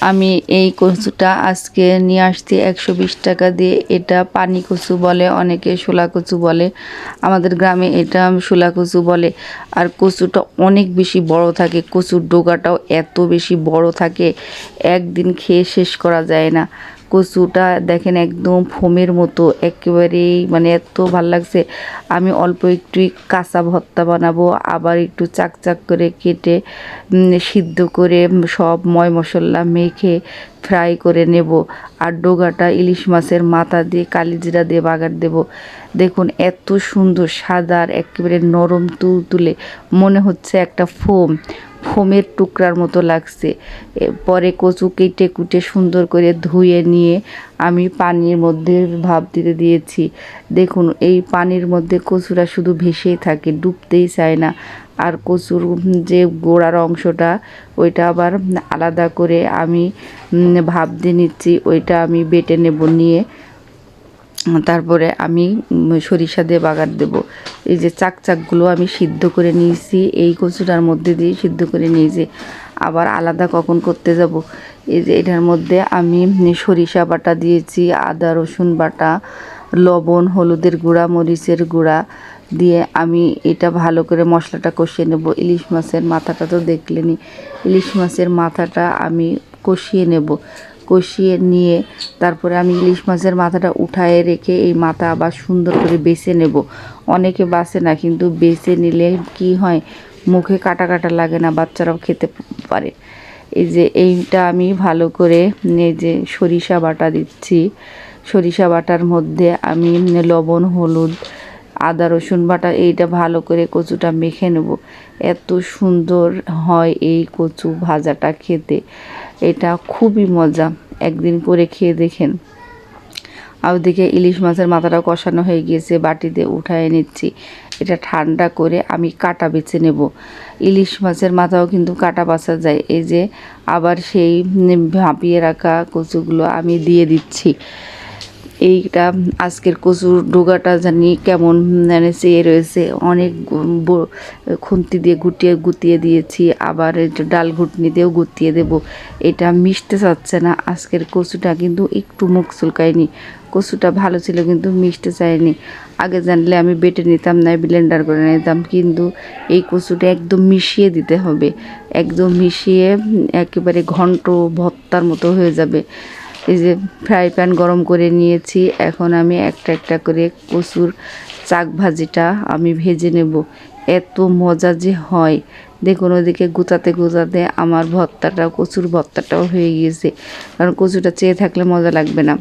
আমি এই কচুটা আজকে নিয়ে আসছি 120 টাকা দিয়ে। এটা পানি কচু বলে, অনেকে শোলা কচু বলে, আমাদের গ্রামে এটা শোলা কচু বলে। আর কচুটা অনেক বেশি বড় থাকে, কচুর ডোগাটাও এত বেশি বড় থাকে, একদিন খেয়ে শেষ করা যায় না। কচুটা দেখেন একদম ফোমের মতো, একেবারেই মানে এত ভাল লাগছে। আমি অল্প একটুই কাঁচা ভর্তা বানাবো, আবার একটু চাক করে কেটে সিদ্ধ করে সব ময় মশলা মেখে ফ্রাই করে নেব। আর ডোগাটা ইলিশ মাছের মাথা দিয়ে কালিজিরা দিয়ে বাগার দেব। দেখুন এত সুন্দর সাদা আর একেবারে নরম তুলতুলে, মনে হচ্ছে একটা ফোমের টুকরার মতো লাগছে। পরে কচু কেটে কুটে সুন্দর করে ধুয়ে নিয়ে আমি পানির মধ্যে ভাপ দিতে দিয়েছি। দেখুন এই পানির মধ্যে কচুরা শুধু ভেসেই থাকে, ডুবতেই চায় না। আর কচুর যে গোড়ার অংশটা, ওইটা আবার আলাদা করে আমি ভাপ দিয়ে নিচ্ছি, ওইটা আমি বেটে নেব। নিয়ে তারপরে আমি সরিষা দিয়ে বাগার দেব। এই যে চাকগুলো আমি সিদ্ধ করে নিয়েছি, এই কচুটার মধ্যে দিয়ে সিদ্ধ করে নিয়েছি। আবার আলাদা কখন করতে যাব, এই যে এটার মধ্যে আমি সরিষা বাটা দিয়েছি, আদা রসুন বাটা, লবণ, হলুদের গুঁড়া, মরিচের গুঁড়া দিয়ে আমি এটা ভালো করে মশলাটা কষিয়ে নেব। ইলিশ মাছের মাথাটা তো দেখলেনি, ইলিশ মাছের মাথাটা আমি কষিয়ে নেব। কষিয়ে নিয়ে তারপরে আমি ইলিশ মাছের মাথাটা উঠায়ে রেখে এই মাথা আবার সুন্দর করে বেছে নেব। অনেকে বাছে না, কিন্তু বেছে নিলে কি হয়, মুখে কাটা কাটা লাগে না, বাচ্চারাও খেতে পারে। এই যে এইটা আমি ভালো করে এই যে সরিষা বাটা দিচ্ছি, সরিষা বাটার মধ্যে আমি লবণ, হলুদ, আদা রসুন বাটা, এইটা ভালো করে কচুটা মেখে নেব। এত সুন্দর হয় এই কচু ভাজাটা খেতে, এটা খুবই মজা, একদিন করে খেয়ে দেখেন। আর ওদিকে ইলিশ মাছের মাথাটা কষানো হয়ে গিয়েছে, বাটিতে উঠায় নিচ্ছি। এটা ঠান্ডা করে আমি কাটা বেছে নেব। ইলিশ মাছের মাথাও কিন্তু কাটা বাছা যায়। এই যে আবার সেই ভাপিয়ে রাখা কচুগুলো আমি দিয়ে দিচ্ছি। এইটা আজকের কচুর ডোগাটা জানি কেমন মানে চেয়ে রয়েছে, অনেক খুন্তি দিয়ে গুটিয়ে দিয়েছি, আবার ডাল ঘুটনি দিয়েও গুটিয়ে দেব। এটা মিশতে চাচ্ছে না, আজকের কচুটা কিন্তু একটু মুখ চুলকায়নি। কচুটা ভালো ছিল কিন্তু মিশতে চায়নি। আগে জানলে আমি বেটে নিতাম, না ব্লেন্ডার করে নিতাম, কিন্তু এই কচুটা একদম মিশিয়ে দিতে হবে, একদম মিশিয়ে একেবারে ঘন্ট ভর্তার মতো হয়ে যাবে। এই যে ফ্রাই প্যান গরম করে নিয়েছি, এখন আমি একটা একটা করে কচুর চাক ভাজিটা আমি ভেজে নেব। এত মজা যে হয়, দেখুন ওদিকে গুতাতে আমার ভর্তাটা, কচুর ভর্তাটাও হয়ে গিয়েছে। কারণ কচুটা চেয়ে থাকলে মজা লাগবে না,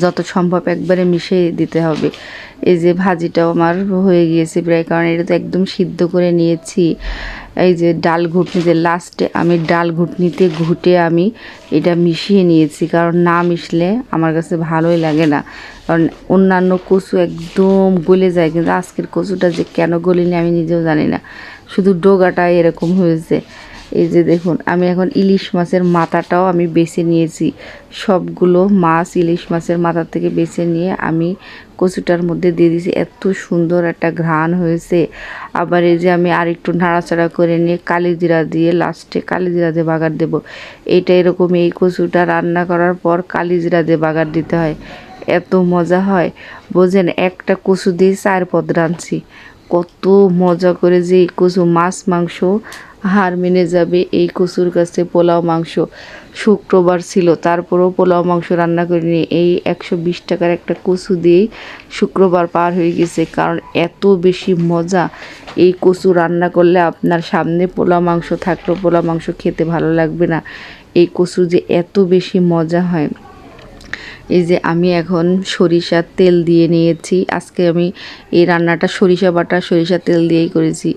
যত সম্ভব একবারে মিশিয়ে দিতে হবে। এই যে ভাজিটাও আমার হয়ে গিয়েছে প্রায়, কারণ এটা তো একদম সিদ্ধ করে নিয়েছি। এই যে ডাল ঘুটনিতে লাস্টে আমি ডাল ঘুটনিতে ঘুটে আমি এটা মিশিয়ে নিয়েছি, কারণ না মিশলে আমার কাছে ভালোই লাগে না। কারণ অন্যান্য কচু একদম গলে যায়, কিন্তু আজকের কচুটা যে কেন গলেনি আমি নিজেও জানি না, শুধু ডোগাটাই এরকম হয়েছে। এই যে দেখুন আমি এখন ইলিশ মাছের মাথাটাও আমি বেছে নিয়েছি, সবগুলো মাছ ইলিশ মাছের মাথা থেকে বেছে নিয়ে আমি কচুটার মধ্যে দিয়ে দিয়েছি। এত সুন্দর একটা ঘ্রাণ হয়েছে। আবার এই যে আমি আরেকটু নাড়াচাড়া করে নিয়ে কালিজিরা দিয়ে লাস্টে কালিজিরা দিয়ে বাগার দেব। এইটা এরকম, এই কচুটা রান্না করার পর কালিজিরা দিয়ে বাগার দিতে হয়, এত মজা হয়। বোঝেন, একটা কচু দিয়ে 4 পদ রাঁধছি, কত মজা করে যে এই কচু মাছ মাংস হার মেনে যাবে এই কচুর কাছে। পোলাও মাংস শুক্রবার ছিল, তারপরেও পোলাও মাংস রান্না করিনি, এই 120 টাকার একটা কচু দিয়েই শুক্রবার পার হয়ে গেছে। কারণ এত বেশি মজা, এই কচু রান্না করলে আপনার সামনে পোলাও মাংস থাকলেও পোলাও মাংস খেতে ভালো লাগবে না, এই কচু যে এত বেশি মজা হয়। এই যে আমি এখন সরিষার তেল দিয়ে নিয়েছি, আজকে আমি এই রান্নাটা সরিষা বাটা সরিষার তেল দিয়েই করেছি।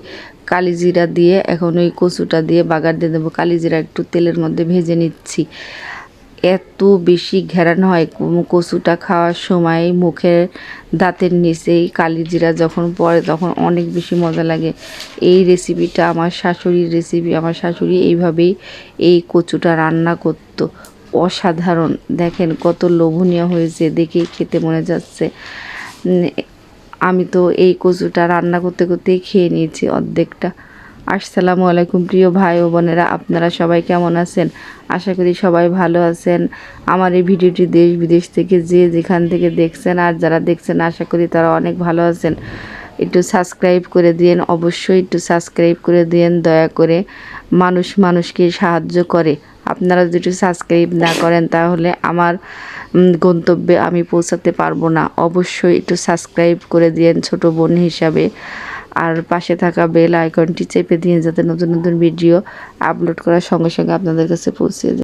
কালিজিরা দিয়ে এখন ওই কচুটা দিয়ে বাগার দিয়ে দেবো। কালিজিরা একটু তেলের মধ্যে ভেজে নিচ্ছি, এত বেশি ঘ্রাণ হয় কচুটা খাওয়ার সময়, মুখের দাঁতের নিচেই কালিজিরা যখন পড়ে তখন অনেক বেশি মজা লাগে। এই রেসিপিটা আমার শাশুড়ির রেসিপি, আমার শাশুড়ি এইভাবেই এই কচুটা রান্না করতো, অসাধারণ। দেখেন কত লোভনীয় হয়েছে, দেখেই খেতে মনে যাচ্ছে। আমি তো এই কচুটা রান্না করতে করতেই খেয়ে নিয়েছি অর্ধেকটা। আসসালামু আলাইকুম প্রিয় ভাই ও বোনেরা, আপনারা সবাই কেমন আছেন? আশা করি সবাই ভালো আছেন। আমার এই ভিডিওটি দেশ বিদেশ থেকে যে যেখান থেকে দেখছেন আর যারা দেখছেন আশা করি তারা অনেক ভালো আছেন। একটু সাবস্ক্রাইব করে দিন, অবশ্যই একটু সাবস্ক্রাইব করে দিন দয়া করে। মানুষ মানুষকে সাহায্য করে। আপনারা যদি সাবস্ক্রাইব না করেন তাহলে আমার গন্তব্যে আমি পৌঁছাতে পারবো না। অবশ্যই একটু সাবস্ক্রাইব করে দিন ছোট বোন হিসাবে। আর পাশে থাকা বেল আইকনটি চেপে দিয়ে যাতে নতুন নতুন ভিডিও আপলোড করার সঙ্গে সঙ্গে আপনাদের কাছে পৌঁছে যায়।